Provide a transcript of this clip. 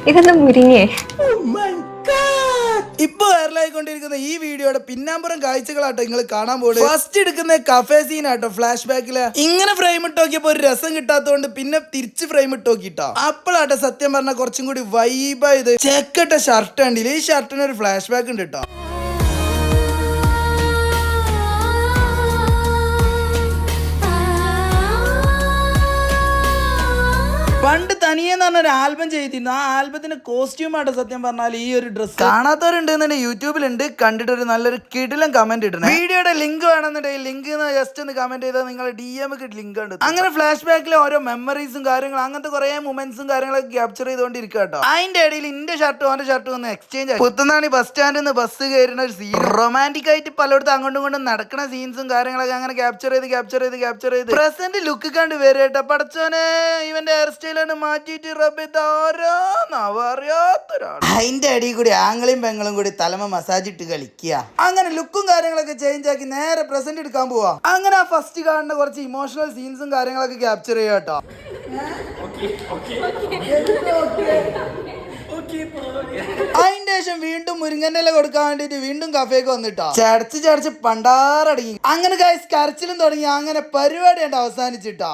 ഇതെന്താ മുരിങ്ങേ? ഇപ്പൊ വൈറലായിക്കൊണ്ടിരിക്കുന്ന ഈ വീഡിയോയുടെ പിന്നാമ്പുറം കാഴ്ചകളാട്ടോ നിങ്ങൾ കാണാൻ പോകുന്നത്. ഫസ്റ്റ് എടുക്കുന്ന കഫേ സീനാട്ടോ ഫ്ലാഷ് ബാക്കില്. ഇങ്ങനെ ഫ്രെയിം ഇട്ട് നോക്കിയപ്പോ ഒരു രസം കിട്ടാത്തതുകൊണ്ട് പിന്നെ തിരിച്ച് ഫ്രെയിം ഇട്ട് നോക്കിട്ടോ. അപ്പോഴാട്ടോ സത്യം പറഞ്ഞ കുറച്ചും കൂടി വൈബായത്. ചെക്കട്ട ഷർട്ട് ഉണ്ടല്ലേ, ഈ ഷർട്ടിന് ഒരു ഫ്ലാഷ് ബാക്ക് ഉണ്ട് കേട്ടോ. പണ്ട് തനിയെന്ന് പറഞ്ഞ ഒരു ആൽബം ചെയ്തിരുന്നു. ആ ആൽബത്തിന്റെ കോസ്റ്റ്യൂം ആട്ടോ സത്യം പറഞ്ഞാൽ ഈ ഒരു ഡ്രസ്. കാണാത്തവരുണ്ടെന്നുണ്ടെങ്കിൽ യൂട്യൂബിലുണ്ട്, കണ്ടിട്ടൊരു നല്ലൊരു കിടിലം കമന്റ് ഇടണം. വീഡിയോയുടെ ലിങ്ക് വേണമെന്നുണ്ടെങ്കിൽ ലിങ്ക് ജസ്റ്റ് ഒന്ന് കമന്റ് ചെയ്താൽ നിങ്ങൾ DM ലിങ്ക് ഉണ്ട്. അങ്ങനെ ഫ്ലാഷ് ബാക്കിലെ ഓരോ മെമ്മറീസും കാര്യങ്ങളും അങ്ങനത്തെ കുറെ മൊമെന്റ്സും കാര്യങ്ങളൊക്കെ ക്യാപ്ചർ ചെയ്തുകൊണ്ടിരിക്കുക കേട്ടോ. അതിന്റെ ഇടയിൽ ഇന്റെ ഷർട്ടും അവന്റെ ഷർട്ടും ഒന്ന് എക്സ്ചേഞ്ച് ആയി. പുത്തനാണി ബസ് സ്റ്റാൻഡിൽ നിന്ന് ബസ് കയറുന്ന ഒരു സീൻ, റൊമാൻറ്റിക് ആയിട്ട് പലയിടത്തും അങ്ങോട്ടും ഇങ്ങോട്ടും നടക്കുന്ന സീൻസും കാര്യങ്ങളൊക്കെ അങ്ങനെ ക്യാപ്ചർ ചെയ്ത് പ്രസന്റ് ലുക്ക് കണ്ട് വരും കേട്ടോ. പടച്ചോനെ, ഇവന്റെ ഹെയർ സ്റ്റൈൽ മാറ്റിട്ട് അതിന്റെ അടിയിൽ കൂടി ആംഗിളും പെങ്ങളും കൂടി തലമ മസാജ് ഇട്ട് കളിക്കുക. അങ്ങനെ ലുക്കും കാര്യങ്ങളൊക്കെ ചേഞ്ച് ആക്കി നേരെ പ്രസന്റ് എടുക്കാൻ പോവാ. അങ്ങനെ ആ ഫസ്റ്റ് കാണുന്ന കുറച്ച് ഇമോഷണൽ സീൻസും കാര്യങ്ങളൊക്കെ ക്യാപ്ചർ ചെയ്യാം കേട്ടോ. അതിന്റെ ശേഷം വീണ്ടും മുരിങ്ങന്റെ കൊടുക്കാൻ വേണ്ടിട്ട് വീണ്ടും കഫേക്ക് വന്നിട്ടോ. ചടച്ച് പണ്ടാറടങ്ങി. അങ്ങനെ കരച്ചിലും തുടങ്ങി. അങ്ങനെ പരിപാടി അവസാനിച്ചിട്ടോ.